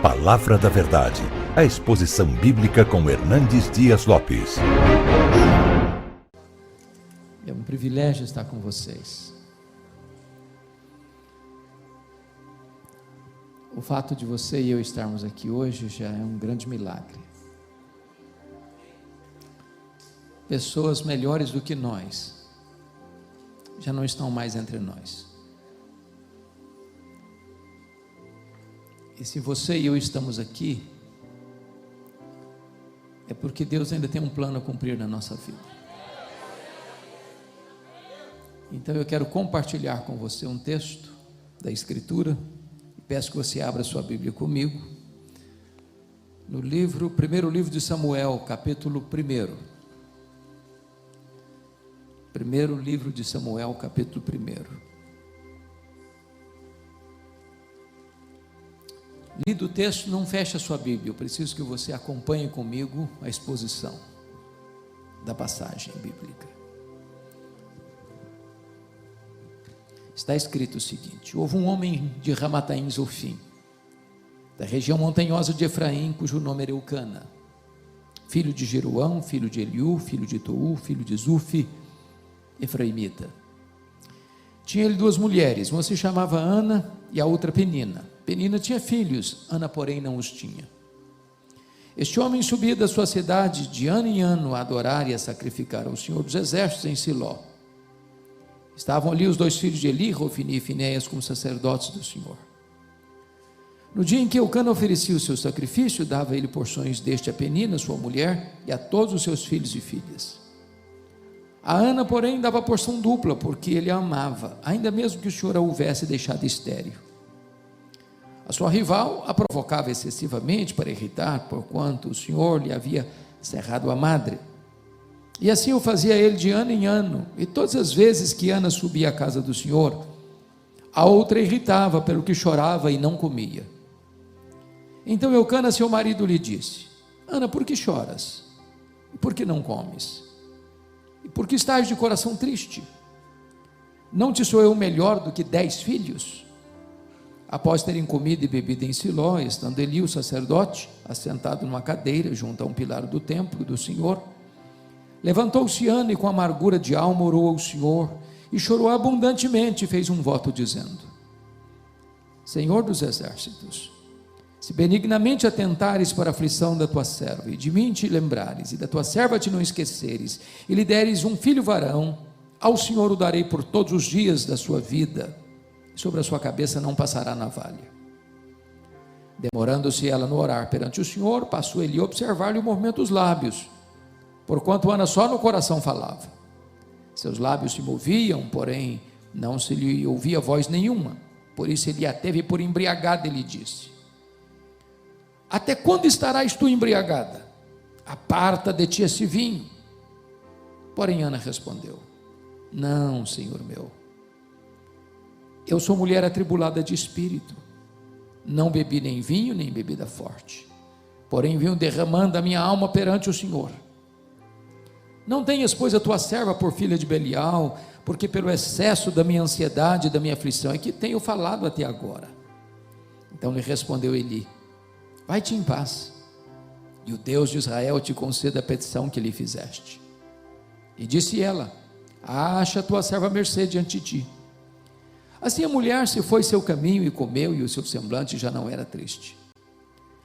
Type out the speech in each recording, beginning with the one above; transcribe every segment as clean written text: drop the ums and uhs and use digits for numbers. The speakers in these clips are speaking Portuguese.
Palavra da Verdade, a exposição bíblica com Hernandes Dias Lopes. É um privilégio estar com vocês. O fato de você e eu estarmos aqui hoje já é um grande milagre. Pessoas melhores do que nós já não estão mais entre nós. E se você e eu estamos aqui, é porque Deus ainda tem um plano a cumprir na nossa vida. Então eu quero compartilhar com você um texto da Escritura, e peço que você abra sua Bíblia comigo, no primeiro livro de Samuel, capítulo 1. Primeiro livro de Samuel, capítulo 1. Lido o texto, não feche a sua Bíblia, eu preciso que você acompanhe comigo a exposição da passagem bíblica. Está escrito o seguinte: houve um homem de Ramataim Zofim, da região montanhosa de Efraim, cujo nome era Eucana, filho de Jeroão, filho de Eliú, filho de Tou, filho de Zufi, efraimita. Tinha ele duas mulheres, uma se chamava Ana e a outra Penina. Penina tinha filhos, Ana porém não os tinha. Este homem subia da sua cidade de ano em ano a adorar e a sacrificar ao Senhor dos Exércitos em Siló. Estavam ali os dois filhos de Eli, Rofini e Finéias, como sacerdotes do Senhor. No dia em que Eucana oferecia o seu sacrifício, dava ele porções deste a Penina, sua mulher, e a todos os seus filhos e filhas. A Ana, porém, dava porção dupla, porque ele a amava, ainda mesmo que o Senhor a houvesse deixado estéril. A sua rival a provocava excessivamente para irritar, porquanto o Senhor lhe havia cerrado a madre. E assim o fazia ele de ano em ano, e todas as vezes que Ana subia à casa do Senhor, a outra irritava, pelo que chorava e não comia. Então Eucana, seu marido, lhe disse: Ana, por que choras? E por que não comes? E por que estás de coração triste? Não te sou eu melhor do que 10 filhos? Após terem comido e bebido em Siló, estando Eli, o sacerdote, assentado numa cadeira junto a um pilar do templo do Senhor, levantou-se Ana e com amargura de alma orou ao Senhor e chorou abundantemente e fez um voto dizendo: Senhor dos exércitos, se benignamente atentares para a aflição da tua serva, e de mim te lembrares, e da tua serva te não esqueceres, e lhe deres um filho varão, ao Senhor o darei por todos os dias da sua vida, e sobre a sua cabeça não passará navalha. Demorando-se ela no orar perante o Senhor, passou ele a observar-lhe o movimento dos lábios, porquanto Ana só no coração falava. Seus lábios se moviam, porém não se lhe ouvia voz nenhuma. Por isso ele a teve por embriagada e lhe disse: Até quando estarás tu embriagada? Aparta de ti esse vinho. Porém Ana respondeu: Não, Senhor meu, eu sou mulher atribulada de espírito, não bebi nem vinho nem bebida forte, porém venho derramando a minha alma perante o Senhor. Não tenhas, pois, a tua serva por filha de Belial, porque pelo excesso da minha ansiedade e da minha aflição é que tenho falado até agora. Então lhe respondeu Eli: Vai-te em paz, e o Deus de Israel te conceda a petição que lhe fizeste. E disse ela: Acha a tua serva mercê diante de ti. Assim a mulher se foi seu caminho e comeu, e o seu semblante já não era triste.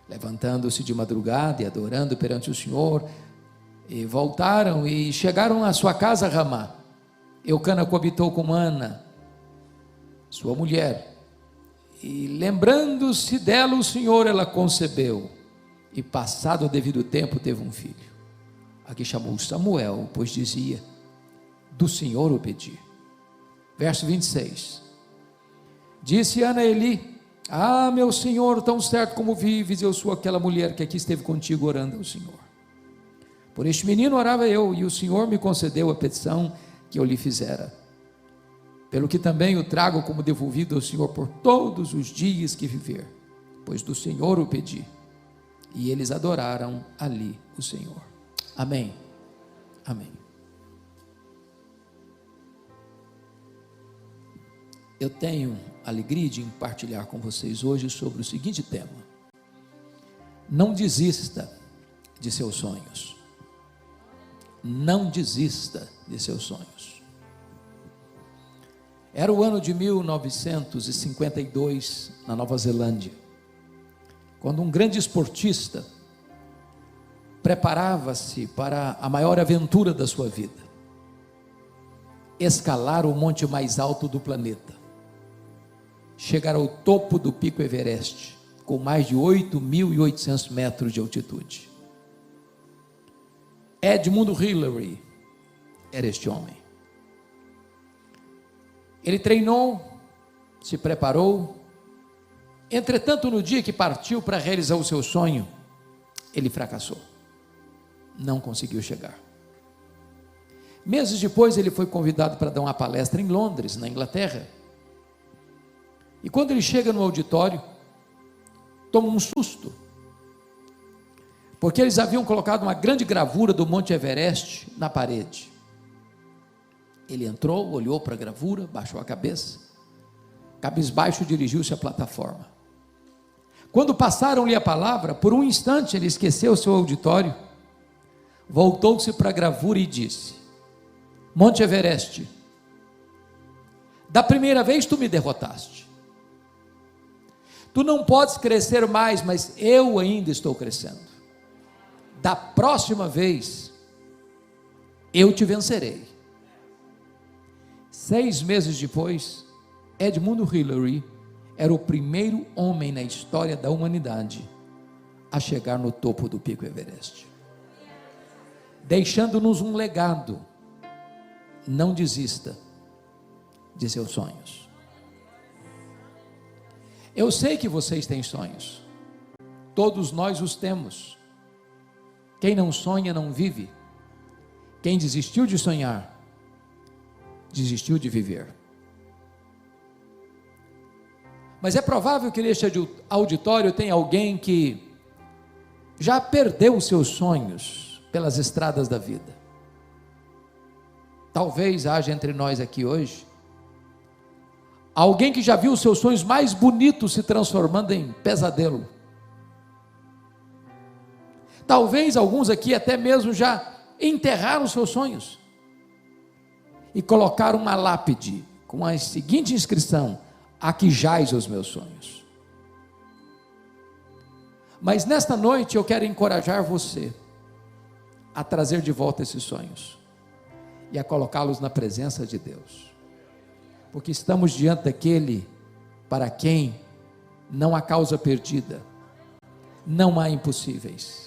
Levantando-se de madrugada e adorando perante o Senhor, e voltaram e chegaram à sua casa Ramá. Eucana coabitou com Ana, sua mulher, e lembrando-se dela o Senhor, ela concebeu, e passado o devido tempo teve um filho, a que chamou Samuel, pois dizia: do Senhor o pedi. Verso 26. Disse Ana a Eli: Ah, meu Senhor, tão certo como vives, eu sou aquela mulher que aqui esteve contigo orando ao Senhor. Por este menino orava eu, e o Senhor me concedeu a petição que eu lhe fizera, pelo que também o trago como devolvido ao Senhor por todos os dias que viver, pois do Senhor o pedi. E eles adoraram ali o Senhor. Amém. Amém. Eu tenho a alegria de compartilhar com vocês hoje sobre o seguinte tema: Não desista de seus sonhos. Não desista de seus sonhos. Era o ano de 1952, na Nova Zelândia, quando um grande esportista preparava-se para a maior aventura da sua vida: escalar o monte mais alto do planeta, chegar ao topo do Pico Everest, com mais de 8.800 metros de altitude. Edmund Hillary era este homem. Ele treinou, se preparou. Entretanto, no dia que partiu para realizar o seu sonho, ele fracassou. Não conseguiu chegar. Meses depois, ele foi convidado para dar uma palestra em Londres, na Inglaterra. E quando ele chega no auditório, toma um susto, porque eles haviam colocado uma grande gravura do Monte Everest na parede. Ele entrou, olhou para a gravura, baixou a cabeça, cabisbaixo, dirigiu-se à plataforma. Quando passaram-lhe a palavra, por um instante ele esqueceu o seu auditório, voltou-se para a gravura e disse: Monte Everest, da primeira vez tu me derrotaste. Tu não podes crescer mais, mas eu ainda estou crescendo. Da próxima vez, eu te vencerei. 6 meses depois, Edmund Hillary era o primeiro homem na história da humanidade a chegar no topo do Pico Everest, deixando-nos um legado. Não desista de seus sonhos. Eu sei que vocês têm sonhos, todos nós os temos. Quem não sonha não vive. Quem desistiu de sonhar, desistiu de viver. Mas é provável que neste auditório tenha alguém que já perdeu os seus sonhos pelas estradas da vida. Talvez haja entre nós aqui hoje alguém que já viu os seus sonhos mais bonitos se transformando em pesadelo. Talvez alguns aqui até mesmo já enterraram os seus sonhos e colocaram uma lápide com a seguinte inscrição: aqui jaz os meus sonhos. Mas nesta noite eu quero encorajar você a trazer de volta esses sonhos e a colocá-los na presença de Deus, porque estamos diante daquele para quem não há causa perdida, não há impossíveis.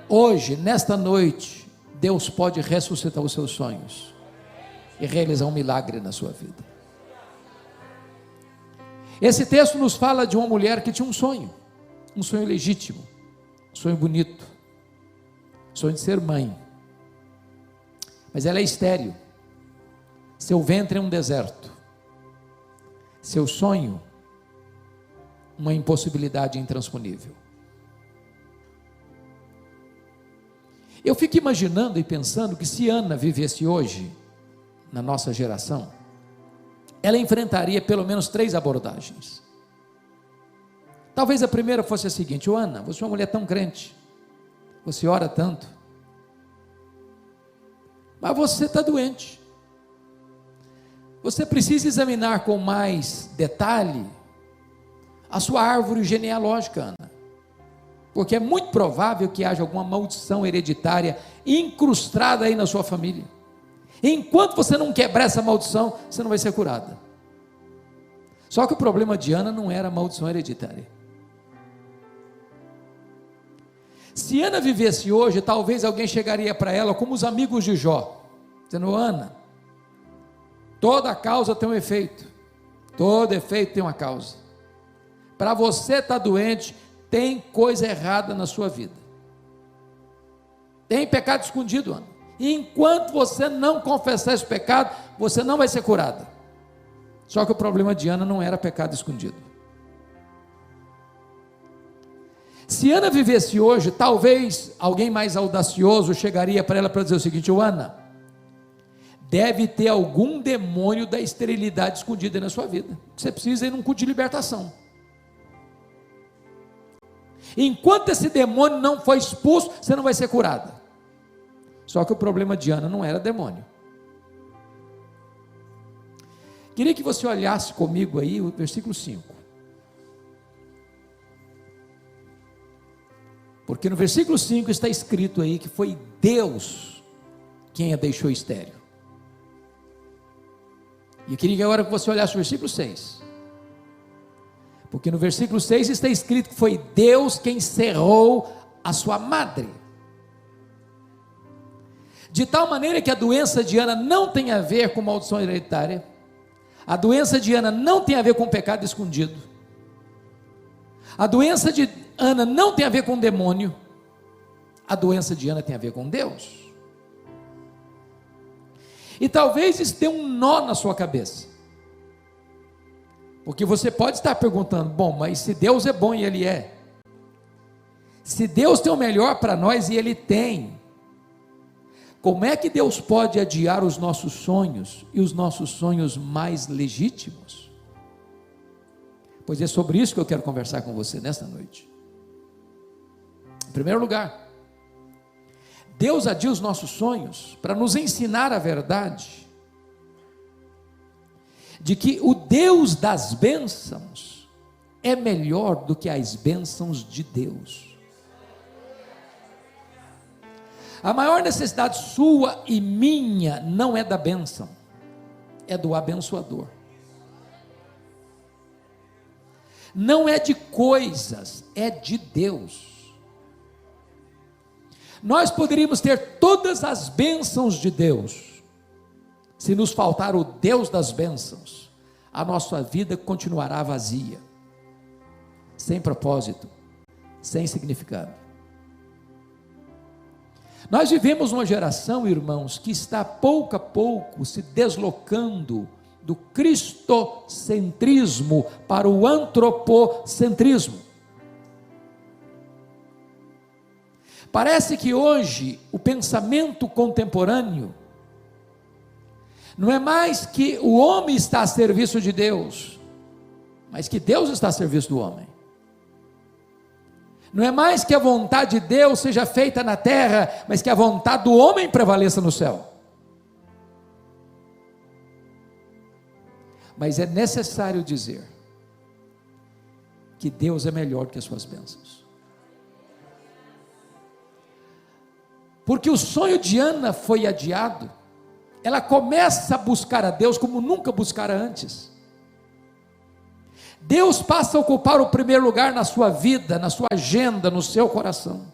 Hoje, nesta noite, Deus pode ressuscitar os seus sonhos e realizar um milagre na sua vida. Esse texto nos fala de uma mulher que tinha um sonho legítimo, um sonho bonito, um sonho de ser mãe, mas ela é estéril, seu ventre é um deserto, seu sonho, uma impossibilidade intransponível. Eu fico imaginando e pensando que se Ana vivesse hoje, na nossa geração, ela enfrentaria pelo menos 3 abordagens. Talvez a primeira fosse a seguinte: Ana, você é uma mulher tão crente, você ora tanto, mas você está doente, você precisa examinar com mais detalhe a sua árvore genealógica, Ana, porque é muito provável que haja alguma maldição hereditária incrustada aí na sua família. Enquanto você não quebrar essa maldição, você não vai ser curada. Só que o problema de Ana não era a maldição hereditária. Se Ana vivesse hoje, talvez alguém chegaria para ela como os amigos de Jó, dizendo: Ana, toda causa tem um efeito, todo efeito tem uma causa. Para você estar doente, tem coisa errada na sua vida, tem pecado escondido, Ana. E enquanto você não confessar esse pecado, você não vai ser curada. Só que o problema de Ana não era pecado escondido. Se Ana vivesse hoje, talvez alguém mais audacioso chegaria para ela para dizer o seguinte: Ana, deve ter algum demônio da esterilidade escondida na sua vida. Você precisa ir num culto de libertação. Enquanto esse demônio não for expulso, você não vai ser curada. Só que o problema de Ana não era demônio. Queria que você olhasse comigo aí o versículo 5. Porque no versículo 5 está escrito aí que foi Deus quem a deixou estéril. E eu queria que agora você olhasse o versículo 6. Porque no versículo 6 está escrito que foi Deus quem cerrou a sua madre. De tal maneira que a doença de Ana não tem a ver com maldição hereditária. A doença de Ana não tem a ver com pecado escondido. A doença de Ana não tem a ver com demônio. A doença de Ana tem a ver com Deus. E talvez isso dê um nó na sua cabeça. Porque você pode estar perguntando, bom, mas se Deus é bom e Ele é. Se Deus tem o melhor para nós e Ele tem. Como é que Deus pode adiar os nossos sonhos e os nossos sonhos mais legítimos? Pois é sobre isso que eu quero conversar com você nesta noite. Em primeiro lugar, Deus adia os nossos sonhos para nos ensinar a verdade de que o Deus das bênçãos é melhor do que as bênçãos de Deus. A maior necessidade sua e minha não é da bênção, é do abençoador. Não é de coisas, é de Deus. Nós poderíamos ter todas as bênçãos de Deus, se nos faltar o Deus das bênçãos, a nossa vida continuará vazia, sem propósito, sem significado. Nós vivemos uma geração, irmãos, que está pouco a pouco se deslocando do cristocentrismo para o antropocentrismo. Parece que hoje o pensamento contemporâneo não é mais que o homem está a serviço de Deus, mas que Deus está a serviço do homem. Não é mais que a vontade de Deus seja feita na terra, mas que a vontade do homem prevaleça no céu. Mas é necessário dizer que Deus é melhor que as suas bênçãos. Porque o sonho de Ana foi adiado, ela começa a buscar a Deus como nunca buscara antes. Deus passa a ocupar o primeiro lugar na sua vida, na sua agenda, no seu coração.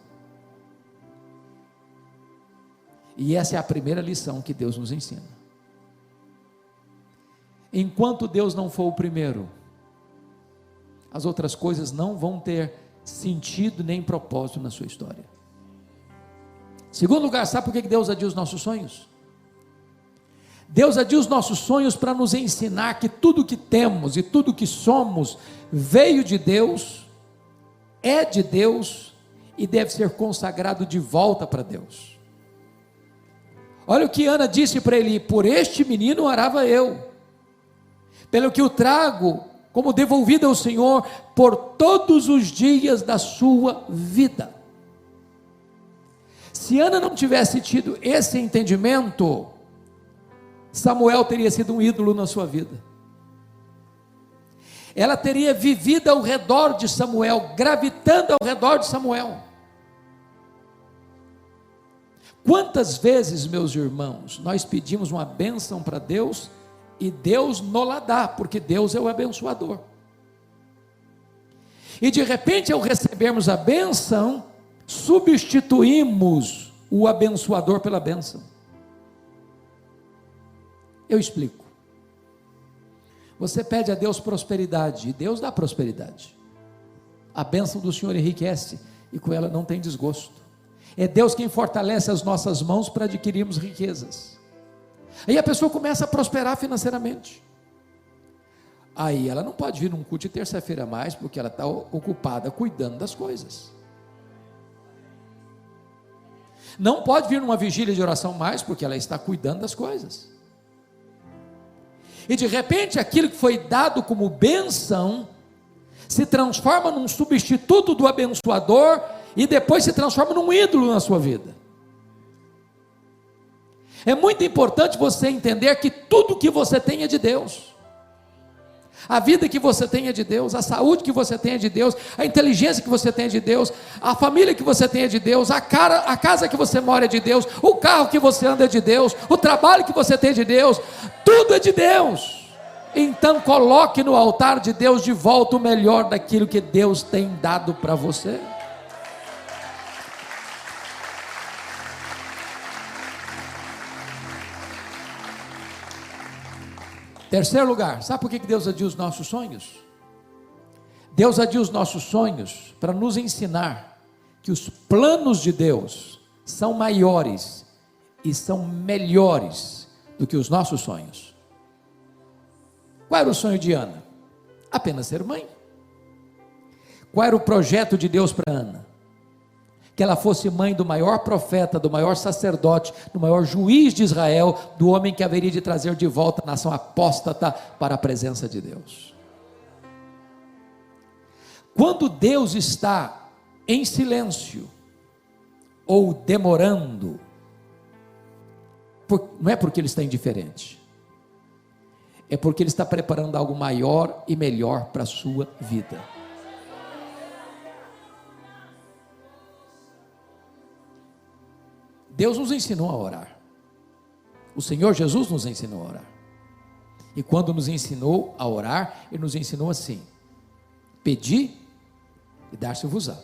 E essa é a primeira lição que Deus nos ensina. Enquanto Deus não for o primeiro, as outras coisas não vão ter sentido nem propósito na sua história. Segundo lugar, sabe por que Deus adia os nossos sonhos? Deus adia os nossos sonhos para nos ensinar que tudo que temos e tudo que somos veio de Deus, é de Deus e deve ser consagrado de volta para Deus. Olha o que Ana disse para Eli: por este menino orava eu, pelo que o trago como devolvido ao Senhor por todos os dias da sua vida. Se Ana não tivesse tido esse entendimento, Samuel teria sido um ídolo na sua vida. Ela teria vivido ao redor de Samuel, gravitando ao redor de Samuel. Quantas vezes, meus irmãos, nós pedimos uma bênção para Deus e Deus nos dá, porque Deus é o abençoador. E de repente, ao recebermos a bênção, substituímos o abençoador pela bênção. Eu explico. Você pede a Deus prosperidade, e Deus dá prosperidade. A bênção do Senhor enriquece, e com ela não tem desgosto. É Deus quem fortalece as nossas mãos para adquirirmos riquezas. Aí a pessoa começa a prosperar financeiramente. Aí ela não pode vir num culto de terça-feira mais, porque ela está ocupada cuidando das coisas. Não pode vir numa vigília de oração mais, porque ela está cuidando das coisas. E de repente aquilo que foi dado como bênção, se transforma num substituto do abençoador e depois se transforma num ídolo na sua vida. É muito importante você entender que tudo que você tem é de Deus. A vida que você tem é de Deus, a saúde que você tem é de Deus, a inteligência que você tem é de Deus, a família que você tem é de Deus, a casa que você mora é de Deus, o carro que você anda é de Deus, o trabalho que você tem é de Deus, tudo é de Deus. Então coloque no altar de Deus de volta o melhor daquilo que Deus tem dado para você. Terceiro lugar, sabe por que Deus adia os nossos sonhos? Deus adia os nossos sonhos para nos ensinar que os planos de Deus são maiores e são melhores do que os nossos sonhos. Qual era o sonho de Ana? Apenas ser mãe. Qual era o projeto de Deus para Ana? Que ela fosse mãe do maior profeta, do maior sacerdote, do maior juiz de Israel, do homem que haveria de trazer de volta a nação apóstata para a presença de Deus. Quando Deus está em silêncio, ou demorando, não é porque Ele está indiferente, é porque Ele está preparando algo maior e melhor para a sua vida. Deus nos ensinou a orar. O Senhor Jesus nos ensinou a orar. E quando nos ensinou a orar, Ele nos ensinou assim: pedi e dar-se-vos-á,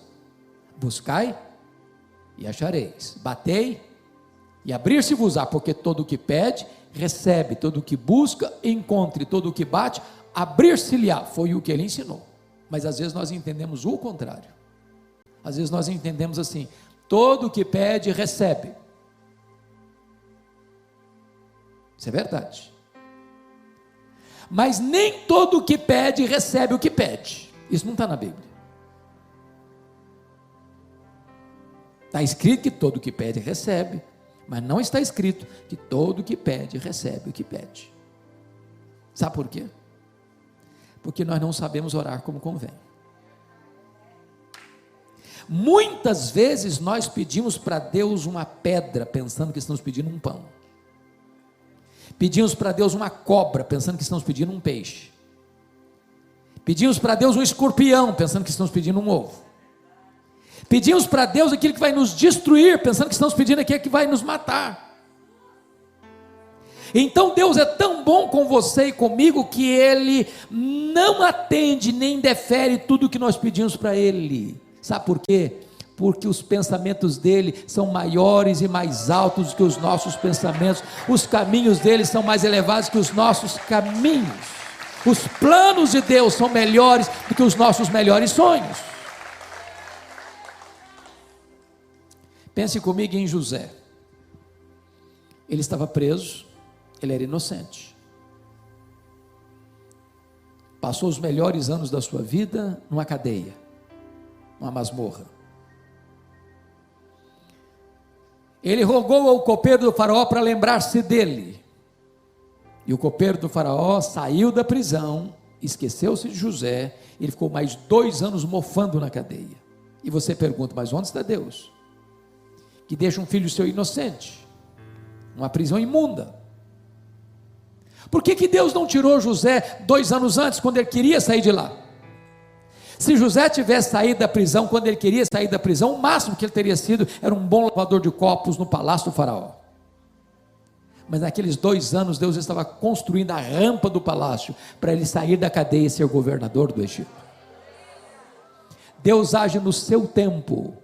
buscai e achareis, batei e abrir-se-vos-á, porque todo o que pede, recebe, todo o que busca, encontre, todo o que bate, abrir-se-lhe-á. Foi o que Ele ensinou. Mas às vezes nós entendemos o contrário. Às vezes nós entendemos assim: todo o que pede, recebe. Isso é verdade. Mas nem todo o que pede, recebe o que pede. Isso não está na Bíblia. Está escrito que todo o que pede, recebe. Mas não está escrito que todo o que pede, recebe o que pede. Sabe por quê? Porque nós não sabemos orar como convém. Muitas vezes nós pedimos para Deus uma pedra, pensando que estamos pedindo um pão. Pedimos para Deus uma cobra, pensando que estamos pedindo um peixe. Pedimos para Deus um escorpião, pensando que estamos pedindo um ovo. Pedimos para Deus aquilo que vai nos destruir, pensando que estamos pedindo aquilo que vai nos matar. Então Deus é tão bom com você e comigo, que Ele não atende nem defere tudo o que nós pedimos para Ele. Sabe por quê? Porque os pensamentos dele são maiores e mais altos do que os nossos pensamentos, os caminhos dele são mais elevados que os nossos caminhos, os planos de Deus são melhores do que os nossos melhores sonhos. Pense comigo em José. Ele estava preso, ele era inocente, passou os melhores anos da sua vida numa cadeia, numa masmorra. Ele rogou ao copeiro do faraó para lembrar-se dele, e o copeiro do faraó saiu da prisão, esqueceu-se de José. Ele ficou mais 2 anos mofando na cadeia. E você pergunta: mas onde está Deus, que deixa um filho seu inocente, numa prisão imunda? Por que Deus não tirou José 2 anos antes, quando ele queria sair de lá? Se José tivesse saído da prisão quando ele queria sair da prisão, o máximo que ele teria sido era um bom lavador de copos no palácio do faraó. Mas naqueles 2 anos Deus estava construindo a rampa do palácio para ele sair da cadeia e ser governador do Egito. Deus age no seu tempo,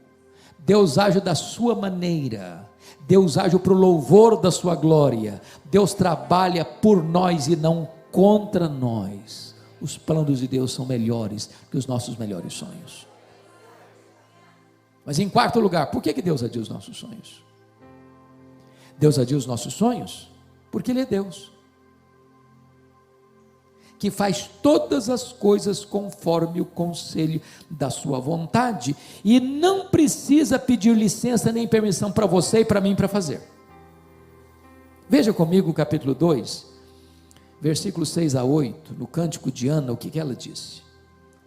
Deus age da sua maneira, Deus age para o louvor da sua glória. Deus trabalha por nós e não contra nós. Os planos de Deus são melhores que os nossos melhores sonhos. Mas em quarto lugar, por que Deus adia os nossos sonhos? Deus adia os nossos sonhos porque Ele é Deus, que faz todas as coisas conforme o conselho da sua vontade, e não precisa pedir licença nem permissão para você e para mim para fazer. Veja comigo o capítulo 2, versículos 6 a 8, no cântico de Ana, o que ela disse: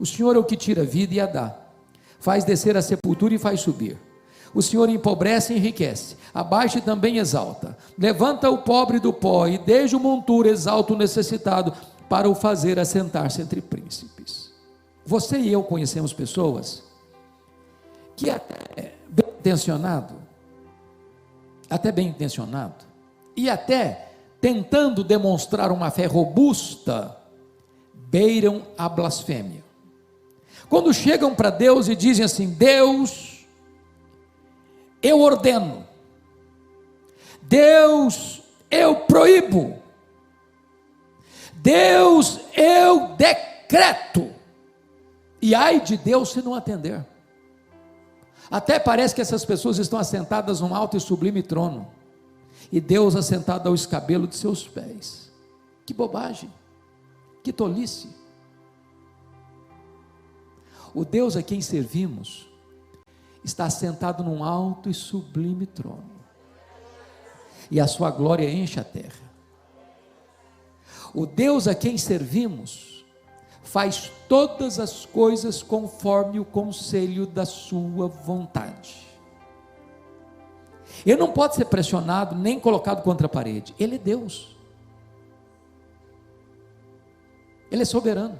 O Senhor é o que tira a vida e a dá, faz descer a sepultura e faz subir. O Senhor empobrece e enriquece, abaixa e também exalta. Levanta o pobre do pó e desde o monturo exalta o necessitado, para o fazer assentar-se entre príncipes. Você e eu conhecemos pessoas que até bem intencionado, e até tentando demonstrar uma fé robusta, beiram a blasfêmia. Quando chegam para Deus e dizem assim: Deus, eu ordeno, Deus, eu proíbo, Deus, eu decreto, e ai de Deus se não atender. Até parece que essas pessoas estão assentadas num alto e sublime trono, e Deus assentado ao escabelo de seus pés. Que bobagem, que tolice. O Deus a quem servimos está sentado num alto e sublime trono, e a sua glória enche a terra. O Deus a quem servimos faz todas as coisas conforme o conselho da sua vontade. Ele não pode ser pressionado nem colocado contra a parede. Ele é Deus, Ele é soberano,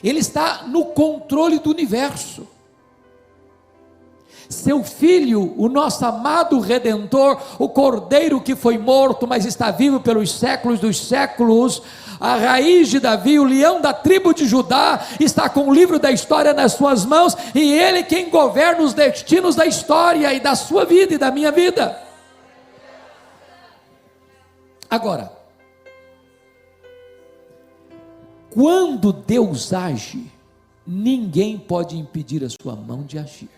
Ele está no controle do universo. Seu Filho, o nosso amado Redentor, o Cordeiro que foi morto, mas está vivo pelos séculos dos séculos, a raiz de Davi, o leão da tribo de Judá, está com o livro da história nas suas mãos, e Ele quem governa os destinos da história, e da sua vida e da minha vida. Agora, quando Deus age, ninguém pode impedir a sua mão de agir.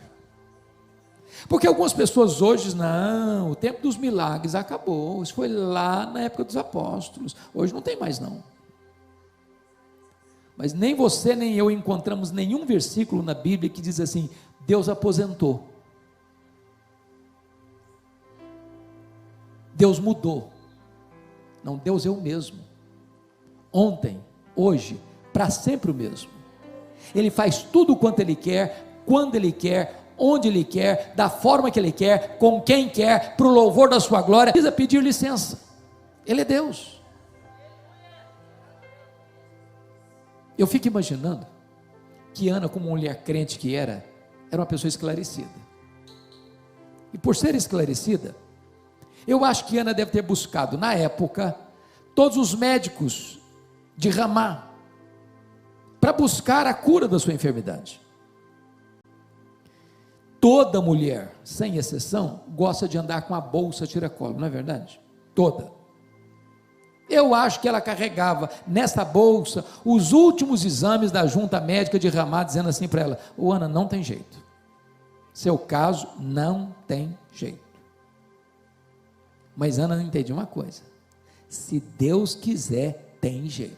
Porque algumas pessoas hoje dizem: não, o tempo dos milagres acabou, isso foi lá na época dos apóstolos, hoje não tem mais não. Mas nem você nem eu encontramos nenhum versículo na Bíblia que diz assim: Deus aposentou, Deus mudou. Não, Deus é o mesmo, ontem, hoje, para sempre o mesmo. Ele faz tudo quanto Ele quer, quando Ele quer, onde Ele quer, da forma que Ele quer, com quem quer, para o louvor da sua glória. Não precisa pedir licença, Ele é Deus. Eu fico imaginando que Ana, como mulher crente que era uma pessoa esclarecida, e por ser esclarecida, eu acho que Ana deve ter buscado, na época, todos os médicos de Ramá, para buscar a cura da sua enfermidade. Toda mulher, sem exceção, gosta de andar com a bolsa tiracolo, não é verdade? Toda. Eu acho que ela carregava nessa bolsa os últimos exames da junta médica de Ramá, dizendo assim para ela: ô Ana, não tem jeito, seu caso não tem jeito. Mas Ana não entendia uma coisa: se Deus quiser, tem jeito.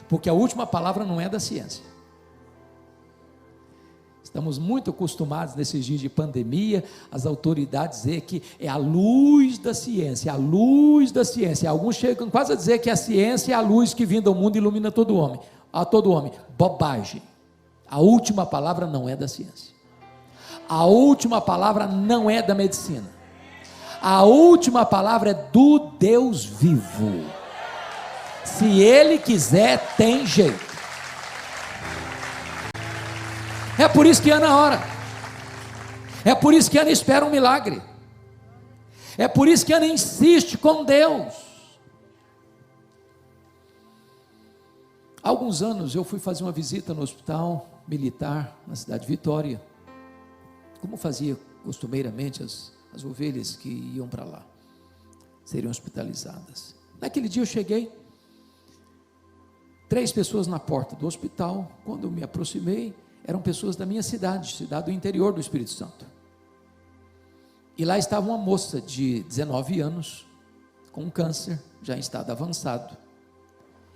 Porque a última palavra não é da ciência. Estamos muito acostumados nesses dias de pandemia, as autoridades dizer que é a luz da ciência, a luz da ciência. Alguns chegam quase a dizer que a ciência é a luz que vinda ao mundo e ilumina todo homem. A todo homem. Bobagem. A última palavra não é da ciência. A última palavra não é da medicina. A última palavra é do Deus vivo. Se Ele quiser, tem jeito. É por isso que Ana ora, é por isso que Ana espera um milagre, é por isso que Ana insiste com Deus. Há alguns anos eu fui fazer uma visita no hospital militar, na cidade de Vitória, como fazia costumeiramente as ovelhas que iam para lá, seriam hospitalizadas. Naquele dia eu cheguei, 3 pessoas na porta do hospital. Quando eu me aproximei, eram pessoas da minha cidade do interior do Espírito Santo, e lá estava uma moça de 19 anos, com um câncer, já em estado avançado,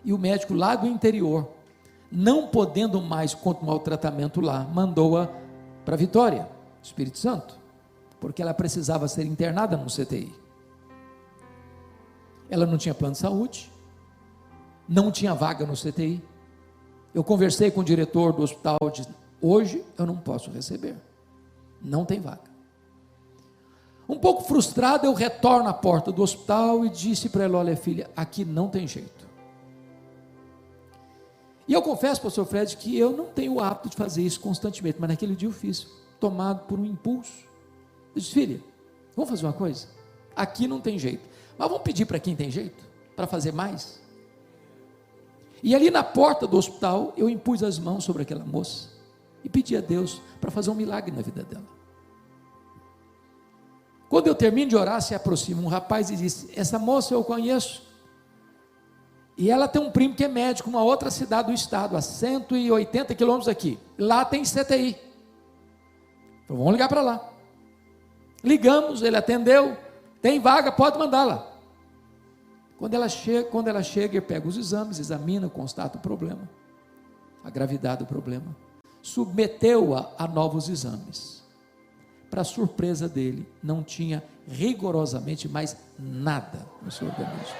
e o médico lá do interior, não podendo mais continuar o tratamento lá, mandou-a para Vitória, Espírito Santo, porque ela precisava ser internada no CTI, ela não tinha plano de saúde, não tinha vaga no CTI. Eu conversei com o diretor do hospital, disse, hoje eu não posso receber, não tem vaga. Um pouco frustrado, eu retorno à porta do hospital e disse para ela, olha filha, aqui não tem jeito. E eu confesso, pastor Fred, que eu não tenho o hábito de fazer isso constantemente, mas naquele dia eu fiz, tomado por um impulso. Eu disse, filha, vamos fazer uma coisa? Aqui não tem jeito, mas vamos pedir para quem tem jeito, para fazer mais? E ali na porta do hospital, eu impus as mãos sobre aquela moça, e pedi a Deus para fazer um milagre na vida dela. Quando eu termino de orar, se aproxima um rapaz e diz, essa moça eu conheço, e ela tem um primo que é médico, uma outra cidade do estado, a 180 quilômetros daqui, lá tem CTI, então vamos ligar para lá. Ligamos, ele atendeu, tem vaga, pode mandá-la. Quando ela chega, ele pega os exames, examina, constata o problema, a gravidade do problema, submeteu-a a novos exames. Para surpresa dele, não tinha rigorosamente mais nada no seu organismo.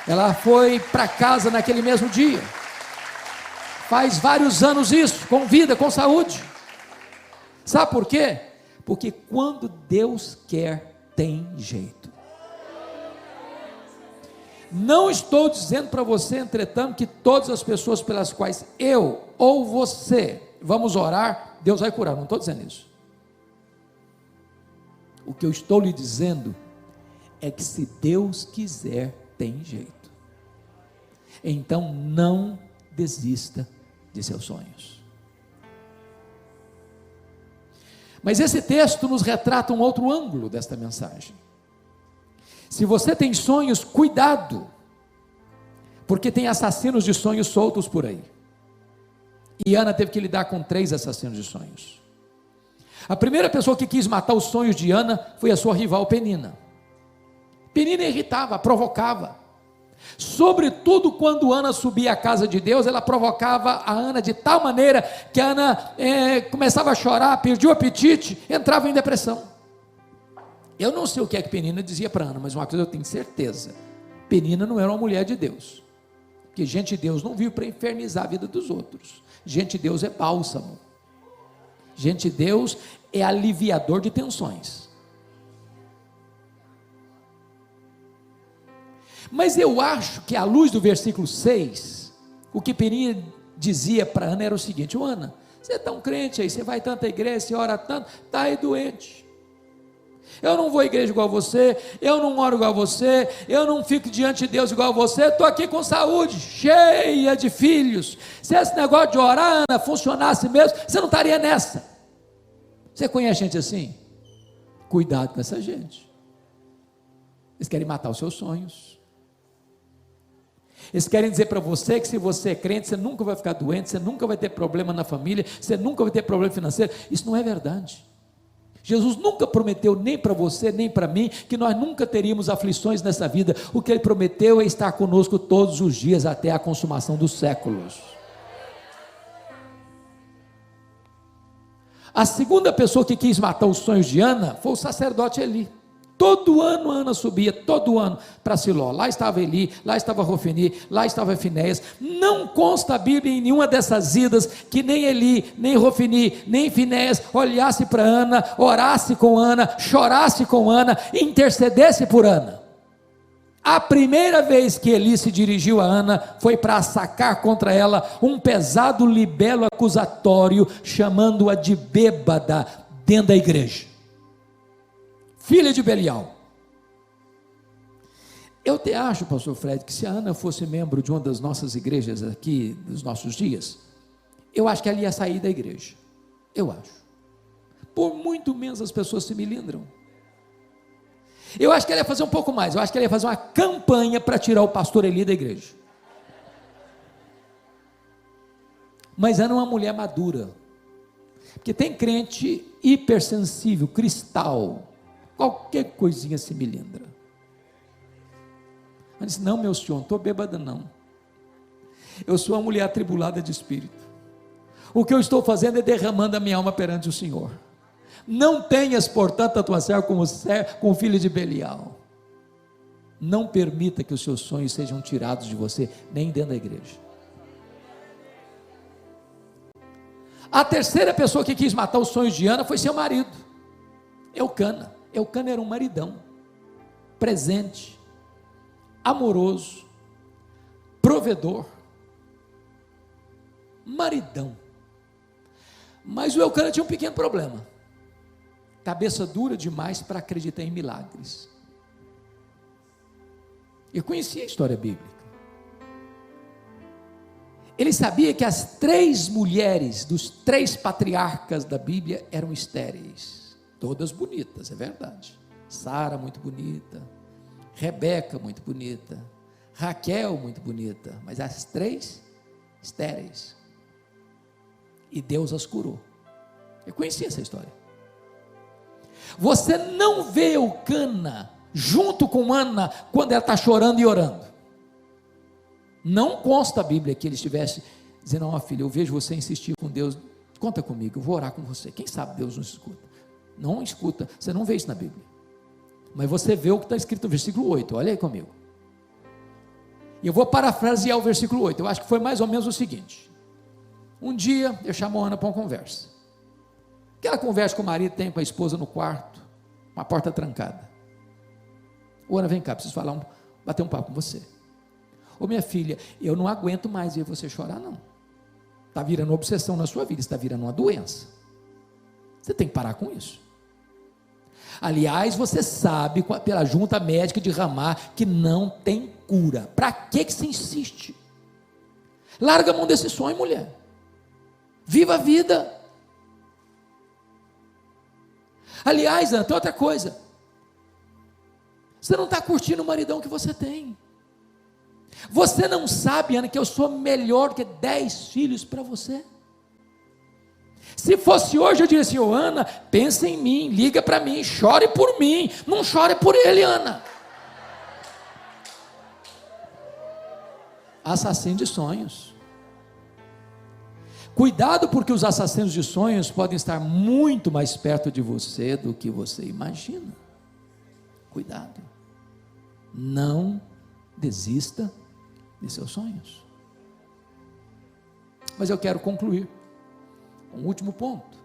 Ela foi para casa naquele mesmo dia, faz vários anos isso, com vida, com saúde. Sabe por quê? Porque quando Deus quer, tem jeito. Não estou dizendo para você, entretanto, que todas as pessoas pelas quais eu ou você vamos orar, Deus vai curar, não estou dizendo isso. O que eu estou lhe dizendo é que se Deus quiser, tem jeito. Então não desista de seus sonhos. Mas esse texto nos retrata um outro ângulo desta mensagem. Se você tem sonhos, cuidado, porque tem assassinos de sonhos soltos por aí. E Ana teve que lidar com 3 assassinos de sonhos. A primeira pessoa que quis matar os sonhos de Ana foi a sua rival Penina. Penina irritava, provocava. Sobretudo quando Ana subia à casa de Deus, ela provocava a Ana de tal maneira que a Ana começava a chorar, perdia o apetite, entrava em depressão. Eu não sei o que é que Penina dizia para Ana, mas uma coisa eu tenho certeza: Penina não era uma mulher de Deus, porque gente de Deus não vive para infernizar a vida dos outros. Gente de Deus é bálsamo, gente de Deus é aliviador de tensões. Mas eu acho que à luz do versículo 6, o que Penina dizia para Ana era o seguinte: Ana, você é tão crente aí, você vai tanto à igreja, você ora tanto, está aí doente. Eu não vou à igreja igual a você, eu não oro igual a você, eu não fico diante de Deus igual a você, estou aqui com saúde, cheia de filhos. Se esse negócio de orar, Ana, funcionasse mesmo, você não estaria nessa. Você conhece gente assim? Cuidado com essa gente. Eles querem matar os seus sonhos. Eles querem dizer para você que se você é crente, você nunca vai ficar doente, você nunca vai ter problema na família, você nunca vai ter problema financeiro. Isso não é verdade. Jesus nunca prometeu nem para você, nem para mim, que nós nunca teríamos aflições nessa vida. O que Ele prometeu é estar conosco todos os dias até a consumação dos séculos. A segunda pessoa que quis matar os sonhos de Ana foi o sacerdote Eli. Todo ano Ana subia, todo ano para Siló. Lá estava Eli, lá estava Rofeni, lá estava Finéias. Não consta a Bíblia em nenhuma dessas idas que nem Eli, nem Rofeni, nem Finéias olhasse para Ana, orasse com Ana, chorasse com Ana, intercedesse por Ana. A primeira vez que Eli se dirigiu a Ana foi para sacar contra ela um pesado libelo acusatório, chamando-a de bêbada dentro da igreja. Filha de Belial. Eu te acho, pastor Fred, que se a Ana fosse membro de uma das nossas igrejas aqui, dos nossos dias, eu acho que ela ia sair da igreja, eu acho, por muito menos as pessoas se melindram. Eu acho que ela ia fazer um pouco mais, eu acho que ela ia fazer uma campanha para tirar o pastor Eli da igreja. Mas Ana é uma mulher madura, porque tem crente hipersensível, cristal, qualquer coisinha se melindra. Ela disse: não, meu senhor, não estou bêbada não, eu sou uma mulher atribulada de espírito, o que eu estou fazendo é derramando a minha alma perante o Senhor. Não tenhas, portanto, a tua serva como o filho de Belial. Não permita que os seus sonhos sejam tirados de você, nem dentro da igreja. A terceira pessoa que quis matar os sonhos de Ana foi seu marido, Eucana. Eucana era um maridão, presente, amoroso, provedor, maridão. Mas o Eucana tinha um pequeno problema: cabeça dura demais para acreditar em milagres. Eu conhecia a história bíblica. Ele sabia que as 3 mulheres dos 3 patriarcas da Bíblia eram estéreis, todas bonitas, é verdade. Sara muito bonita, Rebeca muito bonita, Raquel muito bonita, mas as 3 estéreis. E Deus as curou. Eu conhecia essa história. Você não vê Eucana junto com Ana quando ela está chorando e orando. Não consta a Bíblia que ele estivesse dizendo: ó filha, eu vejo você insistir com Deus, conta comigo, eu vou orar com você. Quem sabe Deus não escuta? Não escuta, você não vê isso na Bíblia. Mas você vê o que está escrito no versículo 8, olha aí comigo. E eu vou parafrasear o versículo 8, eu acho que foi mais ou menos o seguinte: um dia, eu chamo a Ana para uma conversa. Aquela conversa que o marido tem com a esposa no quarto, uma porta trancada. Ô Ana, vem cá, preciso bater um papo com você. Ô minha filha, eu não aguento mais ver você chorar não. Está virando uma obsessão na sua vida, está virando uma doença. Você tem que parar com isso. Aliás, você sabe, pela junta médica de Ramá, que não tem cura. Para que você insiste? Larga a mão desse sonho, mulher. Viva a vida. Aliás, Ana, tem outra coisa. Você não está curtindo o maridão que você tem. Você não sabe, Ana, que eu sou melhor que 10 filhos para você? Se fosse hoje, eu diria assim: ô Ana, pensa em mim, liga para mim, chore por mim, não chore por ele, Ana. Assassino de sonhos. Cuidado, porque os assassinos de sonhos podem estar muito mais perto de você do que você imagina. Cuidado. Não desista de seus sonhos. Mas eu quero concluir com um último ponto.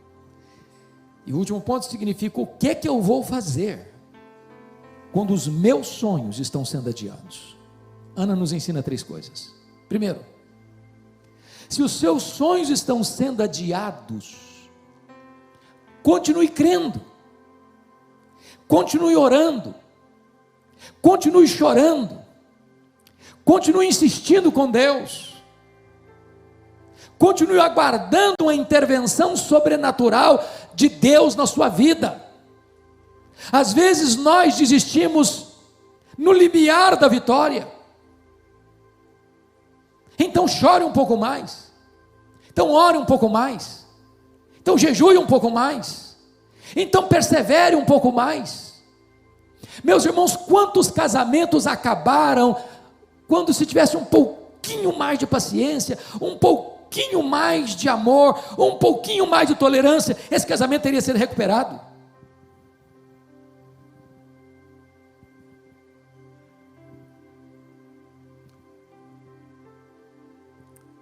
E o último ponto significa: o que eu vou fazer quando os meus sonhos estão sendo adiados? Ana nos ensina 3 coisas. Primeiro, se os seus sonhos estão sendo adiados, continue crendo, continue orando, continue chorando, continue insistindo com Deus, continue aguardando uma intervenção sobrenatural de Deus na sua vida. Às vezes nós desistimos no limiar da vitória. Então chore um pouco mais, então ore um pouco mais, então jejue um pouco mais, então persevere um pouco mais. Meus irmãos, quantos casamentos acabaram quando se tivesse um pouquinho mais de paciência, um pouquinho mais de amor, um pouquinho mais de tolerância, esse casamento teria sido recuperado.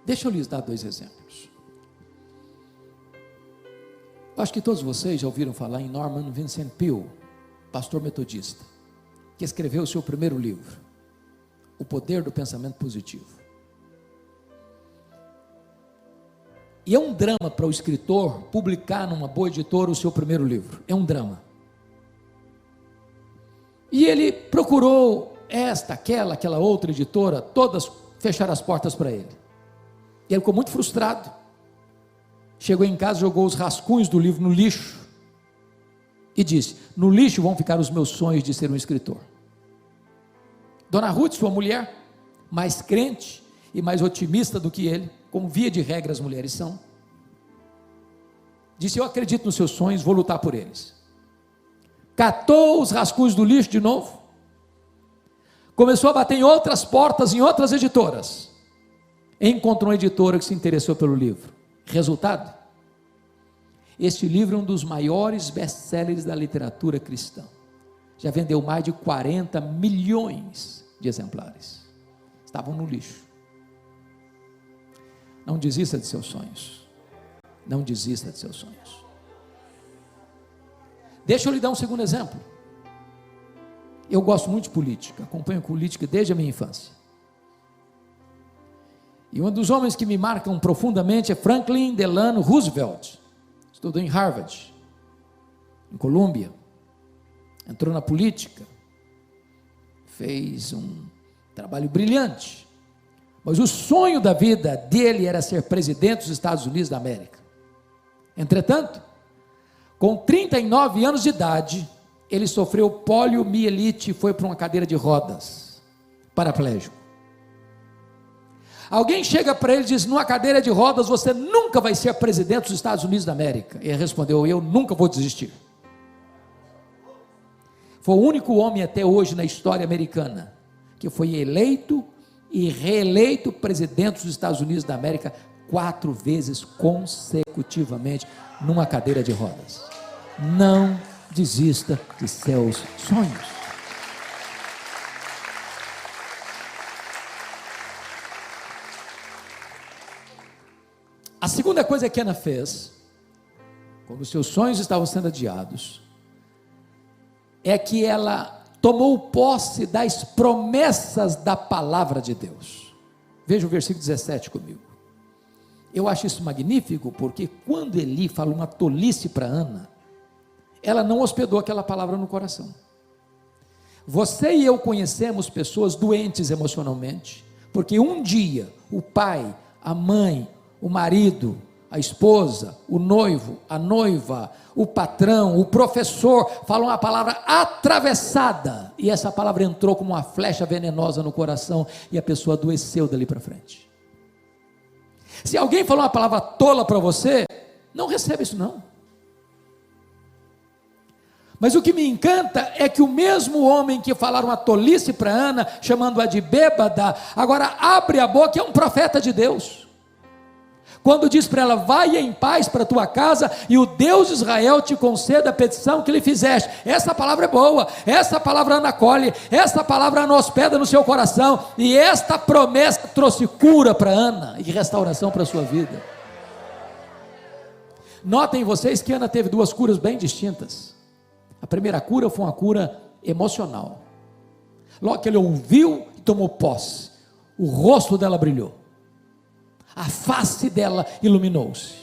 Deixa eu lhes dar 2 exemplos. Acho que todos vocês já ouviram falar em Norman Vincent Peale, pastor metodista, que escreveu o seu primeiro livro, O Poder do Pensamento Positivo. E é um drama para o escritor publicar numa boa editora o seu primeiro livro, é um drama. E ele procurou aquela outra editora, todas fecharam as portas para ele. E ele ficou muito frustrado. Chegou em casa, jogou os rascunhos do livro no lixo e disse: no lixo vão ficar os meus sonhos de ser um escritor. Dona Ruth, sua mulher, mais crente e mais otimista do que ele, como via de regra as mulheres são, disse: eu acredito nos seus sonhos, vou lutar por eles. Catou os rascunhos do lixo de novo, começou a bater em outras portas, em outras editoras, encontrou uma editora que se interessou pelo livro. Resultado? Este livro é um dos maiores best-sellers da literatura cristã. já vendeu mais de 40 milhões de exemplares. Estavam no lixo. Não desista de seus sonhos. Não desista de seus sonhos. Deixa eu lhe dar um segundo exemplo. Eu gosto muito de política, acompanho política desde a minha infância. E um dos homens que me marcam profundamente é Franklin Delano Roosevelt. Estudou em Harvard, em Colômbia, entrou na política, fez um trabalho brilhante, mas o sonho da vida dele era ser presidente dos Estados Unidos da América. Entretanto, com 39 anos de idade, ele sofreu poliomielite e foi para uma cadeira de rodas, paraplégico. Alguém chega para ele e diz: numa cadeira de rodas você nunca vai ser presidente dos Estados Unidos da América. Ele respondeu: eu nunca vou desistir. Foi o único homem até hoje na história americana que foi eleito e reeleito presidente dos Estados Unidos da América 4 vezes consecutivamente numa cadeira de rodas. Não desista de seus sonhos. A segunda coisa que Ana fez, quando os seus sonhos estavam sendo adiados, é que ela tomou posse das promessas da palavra de Deus. Veja o versículo 17 comigo. Eu acho isso magnífico, porque quando Eli fala uma tolice para Ana, ela não hospedou aquela palavra no coração. Você e eu conhecemos pessoas doentes emocionalmente, porque um dia o pai, a mãe, o marido, a esposa, o noivo, a noiva, o patrão, o professor, falam uma palavra atravessada, e essa palavra entrou como uma flecha venenosa no coração, e a pessoa adoeceu dali para frente. Se alguém falou uma palavra tola para você, não receba isso não. Mas o que me encanta é que o mesmo homem que falaram uma tolice para Ana, chamando-a de bêbada, agora abre a boca e é um profeta de Deus. Quando diz para ela: vai em paz para a tua casa, e o Deus de Israel te conceda a petição que lhe fizeste. Essa palavra é boa, essa palavra Ana acolhe, essa palavra Ana hospeda no seu coração, e esta promessa trouxe cura para Ana, e restauração para a sua vida. Notem vocês que Ana teve 2 curas bem distintas. A primeira cura foi uma cura emocional. Logo que ele ouviu e tomou posse, o rosto dela brilhou, a face dela iluminou-se.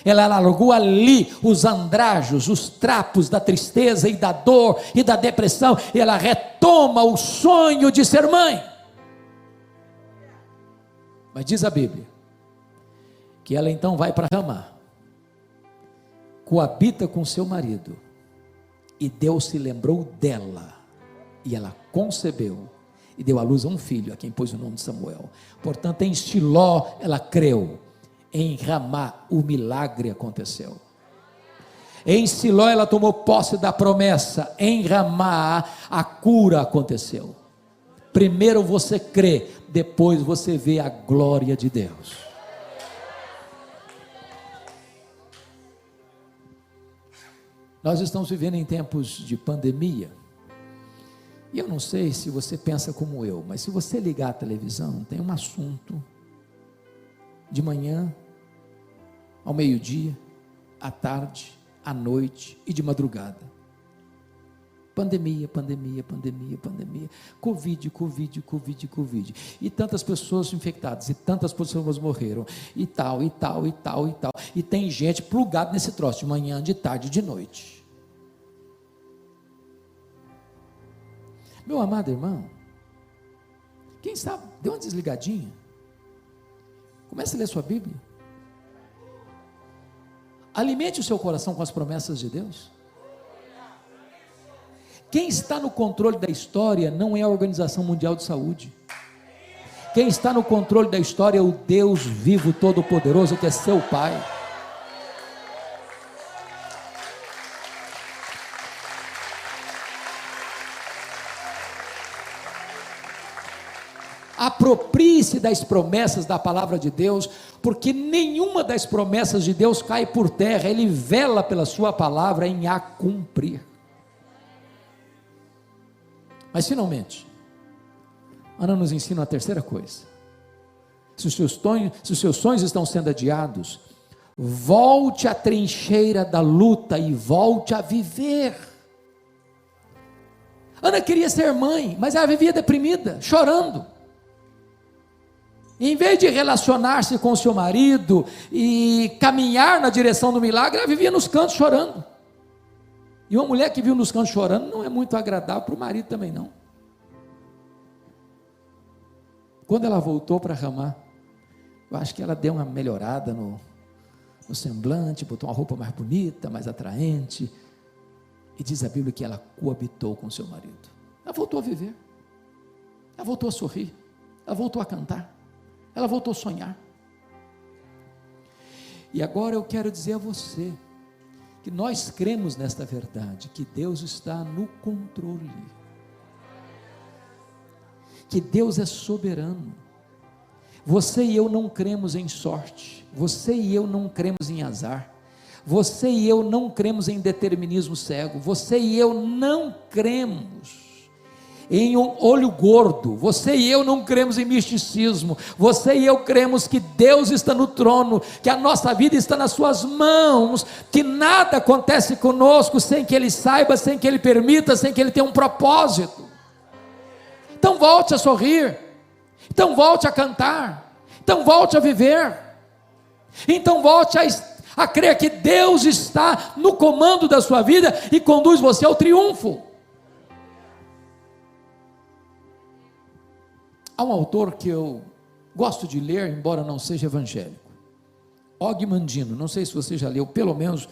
Ela largou ali os andrajos, os trapos da tristeza e da dor e da depressão, e ela retoma o sonho de ser mãe. Mas diz a Bíblia que ela então vai para Ramá, coabita com seu marido, e Deus se lembrou dela, e ela concebeu e deu à luz a um filho, a quem pôs o nome de Samuel. Portanto, em Shiló ela creu, em Ramá o milagre aconteceu. Em Shiló ela tomou posse da promessa, em Ramá a cura aconteceu. Primeiro você crê, depois você vê a glória de Deus. Nós estamos vivendo em tempos de pandemia, e eu não sei se você pensa como eu, mas se você ligar a televisão, tem um assunto, de manhã, ao meio-dia, à tarde, à noite e de madrugada. Pandemia, pandemia, pandemia, pandemia, Covid, Covid, Covid, Covid, e tantas pessoas infectadas, e tantas pessoas morreram, e tal, e tal, e tal, e tal, e tem gente plugada nesse troço, de manhã, de tarde, de noite. Meu amado irmão, quem sabe, dê uma desligadinha, comece a ler sua Bíblia, alimente o seu coração com as promessas de Deus. Quem está no controle da história não é a Organização Mundial de Saúde. Quem está no controle da história é o Deus vivo, todo-poderoso, que é seu Pai. Aproprie-se das promessas da palavra de Deus, porque nenhuma das promessas de Deus cai por terra. Ele vela pela sua palavra em a cumprir. Mas finalmente, Ana nos ensina a terceira coisa. Se os seus sonhos estão sendo adiados, volte à trincheira da luta e volte a viver. Ana queria ser mãe, mas ela vivia deprimida, chorando. Em vez de relacionar-se com o seu marido e caminhar na direção do milagre, ela vivia nos cantos chorando. E uma mulher que vive nos cantos chorando não é muito agradável para o marido também não. Quando ela voltou para Ramá, eu acho que ela deu uma melhorada no semblante, botou uma roupa mais bonita, mais atraente, e diz a Bíblia que ela coabitou com seu marido. Ela voltou a viver, ela voltou a sorrir, ela voltou a cantar, ela voltou a sonhar. E agora eu quero dizer a você, que nós cremos nesta verdade, que Deus está no controle, que Deus é soberano. Você e eu não cremos em sorte, você e eu não cremos em azar, você e eu não cremos em determinismo cego, você e eu não cremos em um olho gordo, você e eu não cremos em misticismo, você e eu cremos que Deus está no trono, que a nossa vida está nas suas mãos, que nada acontece conosco sem que Ele saiba, sem que Ele permita, sem que Ele tenha um propósito. Então volte a sorrir, então volte a cantar, então volte a viver, então volte a crer que Deus está no comando da sua vida e conduz você ao triunfo. Há um autor que eu gosto de ler, embora não seja evangélico, Og Mandino. Não sei se você já leu, pelo menos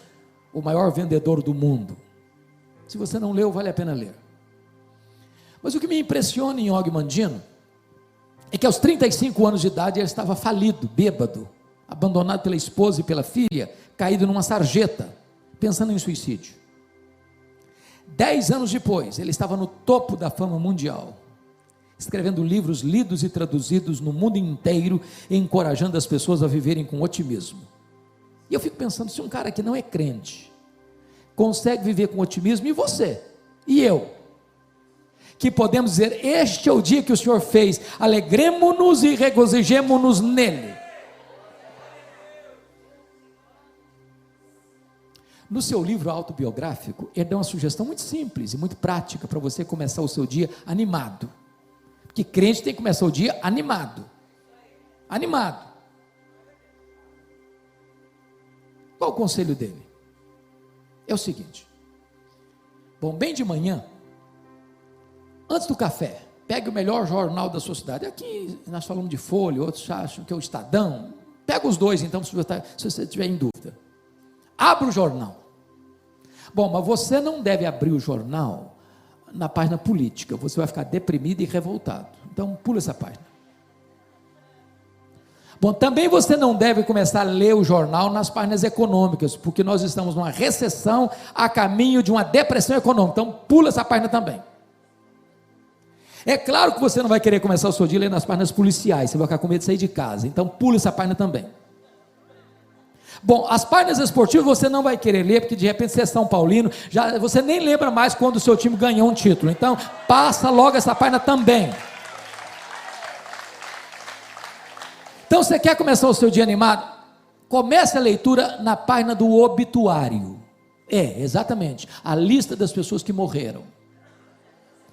O Maior Vendedor do Mundo. Se você não leu, vale a pena ler. Mas o que me impressiona em Og Mandino é que aos 35 anos de idade ele estava falido, bêbado, abandonado pela esposa e pela filha, caído numa sarjeta, pensando em suicídio. 10 anos depois, ele estava no topo da fama mundial, escrevendo livros lidos e traduzidos no mundo inteiro, encorajando as pessoas a viverem com otimismo. E eu fico pensando, se um cara que não é crente consegue viver com otimismo, e você, e eu, que podemos dizer, este é o dia que o Senhor fez, alegremo-nos e regozijemo-nos nele. No seu livro autobiográfico, ele dá uma sugestão muito simples e muito prática para você começar o seu dia animado. Que crente tem que começar o dia animado. Animado. Qual o conselho dele? É o seguinte: bom, bem de manhã, antes do café, pegue o melhor jornal da sua cidade. Aqui nós falamos de Folha, outros acham que é o Estadão. Pega os dois então, se você estiver em dúvida. Abra o jornal. Bom, mas você não deve abrir o jornal na página política, você vai ficar deprimido e revoltado. Então pula essa página. Bom, também você não deve começar a ler o jornal nas páginas econômicas, porque nós estamos numa recessão a caminho de uma depressão econômica. Então pula essa página também. É claro que você não vai querer começar o seu dia lendo nas páginas policiais, você vai ficar com medo de sair de casa. Então pula essa página também. Bom, as páginas esportivas você não vai querer ler, porque de repente você é São Paulino, você nem lembra mais quando o seu time ganhou um título. Então passa logo essa página também. Então você quer começar o seu dia animado? Comece a leitura na página do obituário. Exatamente, a lista das pessoas que morreram.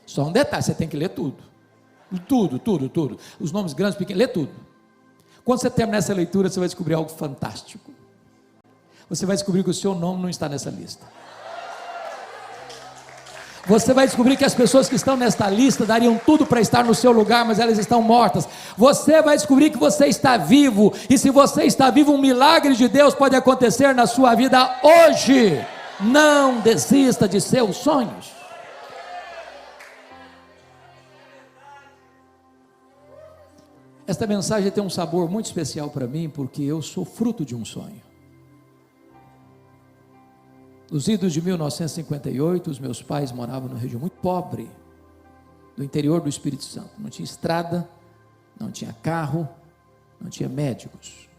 Só um detalhe, você tem que ler tudo. Tudo. Os nomes grandes, pequenos, lê tudo. Quando você terminar essa leitura, você vai descobrir algo fantástico. Você vai descobrir que o seu nome não está nessa lista. Você vai descobrir que as pessoas que estão nesta lista dariam tudo para estar no seu lugar, mas elas estão mortas. Você vai descobrir que você está vivo, e se você está vivo, um milagre de Deus pode acontecer na sua vida hoje. Não desista de seus sonhos. Esta mensagem tem um sabor muito especial para mim, porque eu sou fruto de um sonho. Nos idos de 1958, os meus pais moravam numa região muito pobre, do interior do Espírito Santo. Não tinha estrada, não tinha carro, não tinha médicos.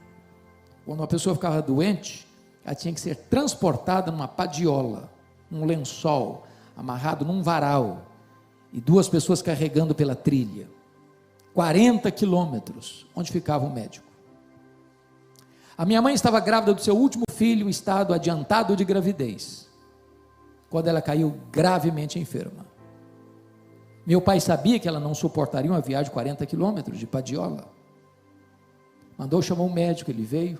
Quando uma pessoa ficava doente, ela tinha que ser transportada numa padiola, num lençol, amarrado num varal. e 2 pessoas carregando pela trilha, 40 quilômetros, onde ficava o médico. A minha mãe estava grávida do seu último filho, em estado adiantado de gravidez, quando ela caiu gravemente enferma. Meu pai sabia que ela não suportaria uma viagem de 40 quilômetros de Padiola. Mandou chamar um médico, ele veio,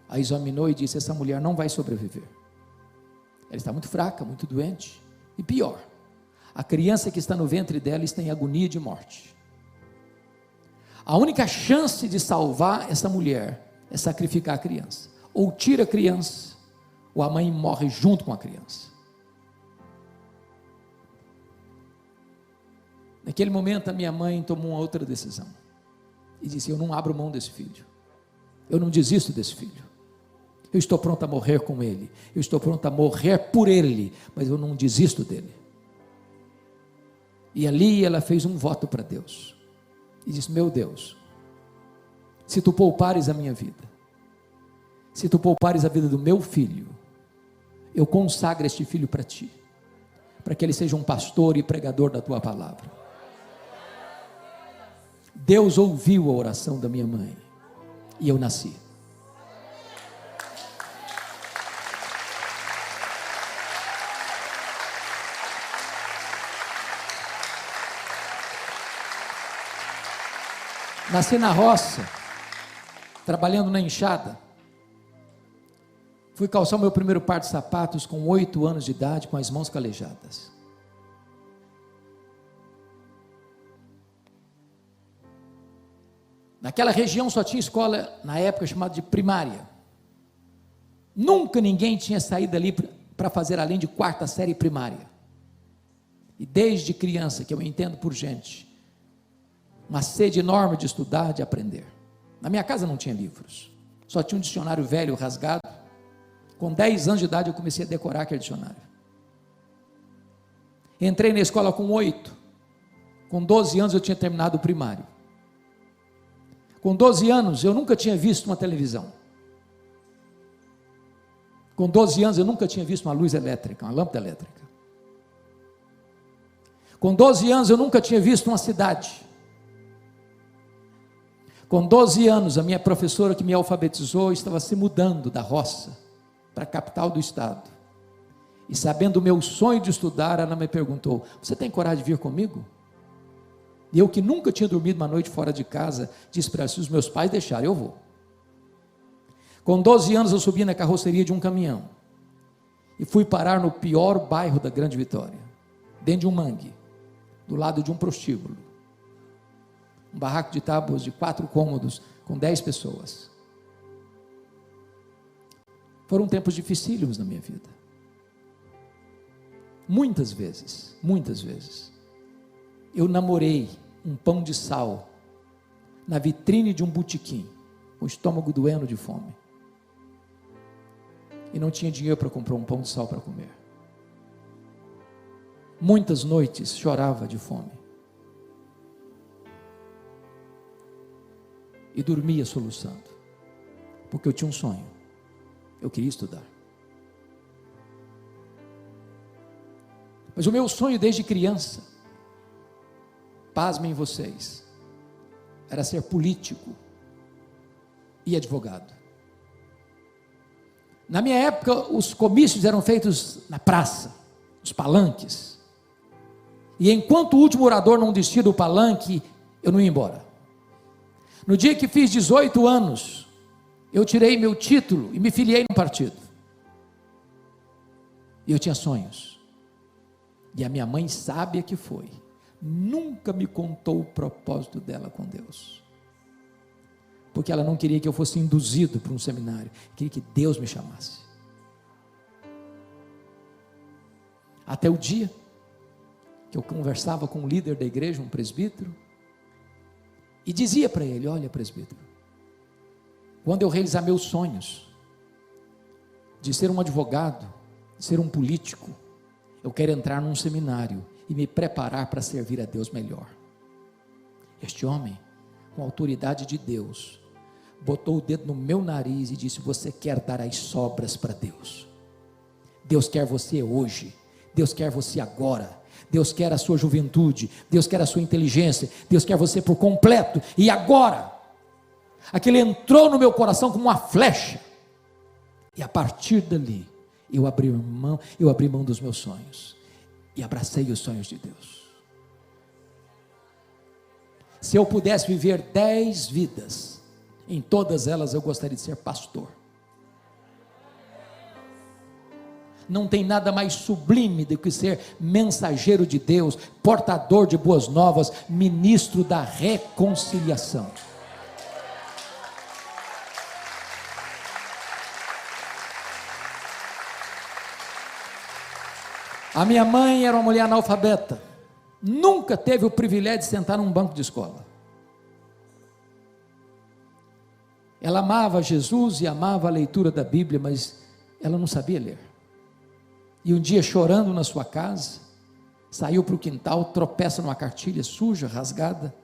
a examinou e disse: essa mulher não vai sobreviver. Ela está muito fraca, muito doente. E pior, a criança que está no ventre dela está em agonia de morte. A única chance de salvar essa mulher é sacrificar a criança. Ou tira a criança, ou a mãe morre junto com a criança. Naquele momento a minha mãe tomou uma outra decisão. E disse: eu não abro mão desse filho. Eu não desisto desse filho. Eu estou pronto a morrer com ele. Eu estou pronto a morrer por ele. Mas eu não desisto dele. E ali ela fez um voto para Deus. E disse: meu Deus, se tu poupares a minha vida, se tu poupares a vida do meu filho, eu consagro este filho para ti, para que ele seja um pastor e pregador da tua palavra. Deus ouviu a oração da minha mãe, e eu nasci. Nasci na roça, trabalhando na enxada. Fui calçar o meu primeiro par de sapatos com 8 anos de idade, com as mãos calejadas. Naquela região só tinha escola, na época, chamada de primária. Nunca ninguém tinha saído dali para fazer além de 4ª série primária. E desde criança, que eu entendo por gente, uma sede enorme de estudar, de aprender. Na minha casa não tinha livros, só tinha um dicionário velho, rasgado. Com 10 anos de idade eu comecei a decorar aquele dicionário. Entrei na escola com 8, com 12 anos eu tinha terminado o primário. Com 12 anos eu nunca tinha visto uma televisão. Com 12 anos eu nunca tinha visto uma luz elétrica, uma lâmpada elétrica. Com 12 anos eu nunca tinha visto uma cidade. Com 12 anos, a minha professora que me alfabetizou estava se mudando da roça para a capital do estado. E sabendo o meu sonho de estudar, ela me perguntou: você tem coragem de vir comigo? E eu, que nunca tinha dormido uma noite fora de casa, disse para ela: se os meus pais deixarem, eu vou. Com 12 anos eu subi na carroceria de um caminhão e fui parar no pior bairro da Grande Vitória, dentro de um mangue, do lado de um prostíbulo. Um barraco de tábuas de 4 cômodos, com 10 pessoas. Foram tempos dificílimos na minha vida. Muitas vezes, eu namorei um pão de sal na vitrine de um botequim, com o estômago doendo de fome. E não tinha dinheiro para comprar um pão de sal para comer. Muitas noites chorava de fome. E dormia soluçando, porque eu tinha um sonho, eu queria estudar. Mas o meu sonho desde criança, pasmem vocês, era ser político e advogado. Na minha época, os comícios eram feitos na praça, nos palanques, e enquanto o último orador não descia do palanque, eu não ia embora. No dia que fiz 18 anos, eu tirei meu título e me filiei num partido. E eu tinha sonhos. E a minha mãe, sábia que foi, nunca me contou o propósito dela com Deus. Porque ela não queria que eu fosse induzido para um seminário, queria que Deus me chamasse. Até o dia que eu conversava com um líder da igreja, um presbítero, e dizia para ele: olha, presbítero, quando eu realizar meus sonhos de ser um advogado, de ser um político, eu quero entrar num seminário e me preparar para servir a Deus melhor. Este homem, com a autoridade de Deus, botou o dedo no meu nariz e disse: você quer dar as sobras para Deus. Deus quer você hoje, Deus quer você agora. Deus quer a sua juventude, Deus quer a sua inteligência, Deus quer você por completo. E agora, aquele entrou no meu coração como uma flecha, e a partir dali, eu abri mão dos meus sonhos, e abracei os sonhos de Deus. Se eu pudesse viver 10 vidas, em todas elas eu gostaria de ser pastor. Não tem nada mais sublime do que ser mensageiro de Deus, portador de boas novas, ministro da reconciliação. A minha mãe era uma mulher analfabeta, nunca teve o privilégio de sentar num banco de escola. Ela amava Jesus e amava a leitura da Bíblia, mas ela não sabia ler. E um dia, chorando na sua casa, saiu para o quintal, tropeça numa cartilha suja, rasgada,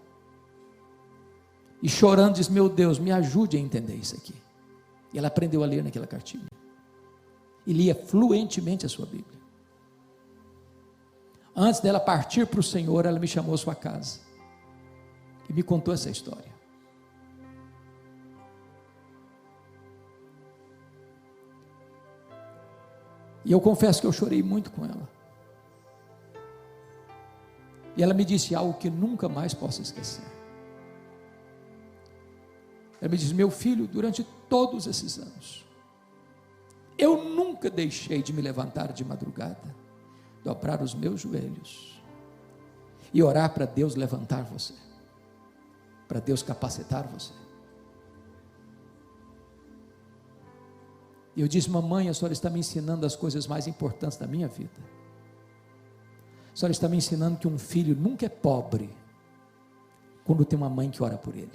e chorando diz: meu Deus, me ajude a entender isso aqui. E ela aprendeu a ler naquela cartilha, e lia fluentemente a sua Bíblia. Antes dela partir para o Senhor, ela me chamou à sua casa, e me contou essa história. E eu confesso que eu chorei muito com ela. E ela me disse algo que nunca mais posso esquecer. Ela me disse: meu filho, durante todos esses anos, eu nunca deixei de me levantar de madrugada, dobrar os meus joelhos e orar para Deus levantar você, para Deus capacitar você. E eu disse: mamãe, a senhora está me ensinando as coisas mais importantes da minha vida. A senhora está me ensinando que um filho nunca é pobre quando tem uma mãe que ora por ele.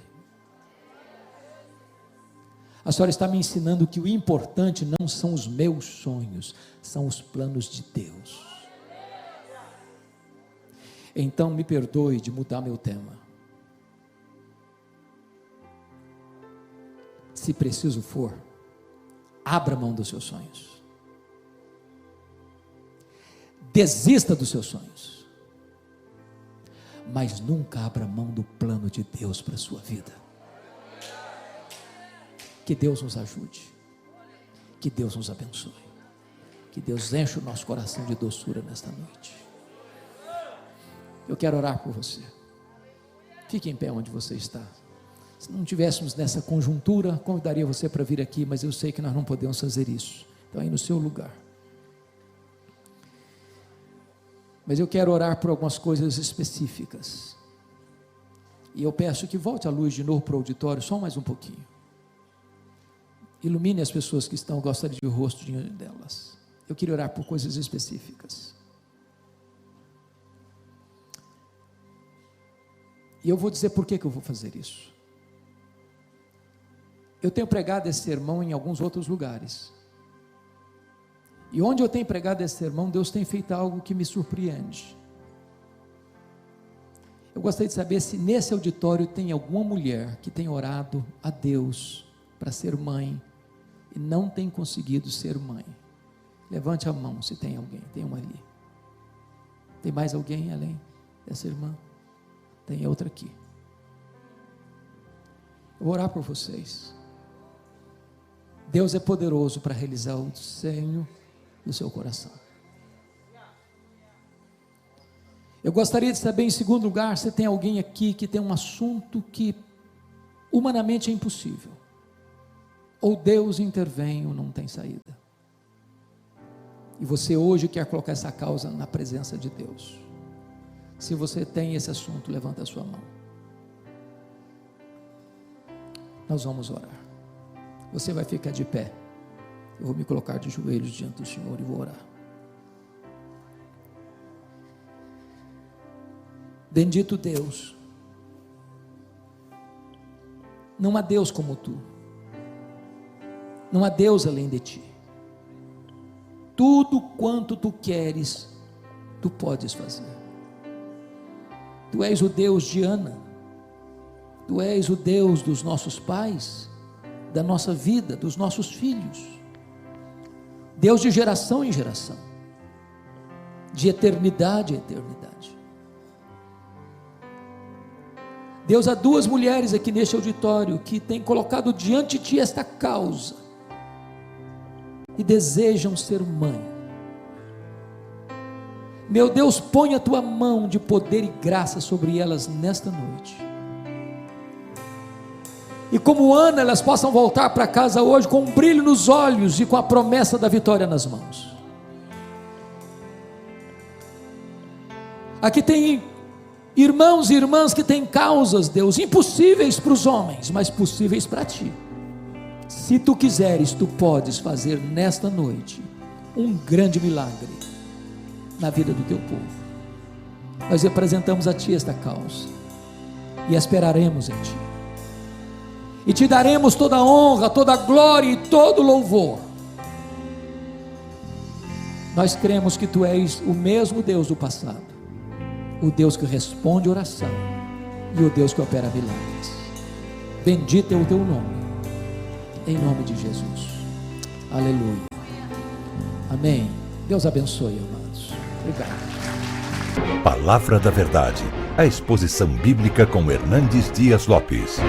A senhora está me ensinando que o importante não são os meus sonhos, são os planos de Deus. Então me perdoe de mudar meu tema. Se preciso for, abra mão dos seus sonhos. Desista dos seus sonhos. Mas nunca abra mão do plano de Deus para a sua vida. Que Deus nos ajude. Que Deus nos abençoe. Que Deus enche o nosso coração de doçura nesta noite. Eu quero orar por você. Fique em pé onde você está. Se não tivéssemos nessa conjuntura, convidaria você para vir aqui, mas eu sei que nós não podemos fazer isso. Então aí no seu lugar. Mas eu quero orar por algumas coisas específicas. E eu peço que volte a luz de novo para o auditório, só mais um pouquinho. Ilumine as pessoas que estão, eu gostaria de ver o rosto delas. Eu queria orar por coisas específicas. E eu vou dizer por que eu vou fazer isso. Eu tenho pregado esse sermão em alguns outros lugares. E onde eu tenho pregado esse sermão, Deus tem feito algo que me surpreende. Eu gostaria de saber se nesse auditório tem alguma mulher que tem orado a Deus para ser mãe e não tem conseguido ser mãe. Levante a mão se tem alguém. Tem uma ali. Tem mais alguém além dessa irmã? Tem outra aqui. Eu vou orar por vocês. Deus é poderoso para realizar o sonho do seu coração. Eu gostaria de saber, em segundo lugar, se tem alguém aqui que tem um assunto que humanamente é impossível. Ou Deus intervém ou não tem saída. E você hoje quer colocar essa causa na presença de Deus. Se você tem esse assunto, levanta a sua mão. Nós vamos orar. Você vai ficar de pé. Eu vou me colocar de joelhos diante do Senhor e vou orar. Bendito Deus. Não há Deus como tu. Não há Deus além de ti. Tudo quanto tu queres, tu podes fazer. Tu és o Deus de Ana. Tu és o Deus dos nossos pais, da nossa vida, dos nossos filhos. Deus de geração em geração. de eternidade a eternidade. Deus, há duas mulheres aqui neste auditório que têm colocado diante de ti esta causa e desejam ser mãe. Meu Deus, põe a tua mão de poder e graça sobre elas nesta noite. E como Ana, elas possam voltar para casa hoje com um brilho nos olhos e com a promessa da vitória nas mãos. Aqui tem irmãos e irmãs que têm causas, Deus, impossíveis para os homens, mas possíveis para ti. Se tu quiseres, tu podes fazer nesta noite um grande milagre na vida do teu povo. Nós representamos a ti esta causa e esperaremos em ti. E te daremos toda a honra, toda a glória e todo o louvor. Nós cremos que tu és o mesmo Deus do passado, o Deus que responde oração e o Deus que opera milagres. Bendito é o teu nome, em nome de Jesus. Aleluia. Amém. Deus abençoe, amados. Obrigado. Palavra da Verdade, a exposição bíblica com Hernandes Dias Lopes.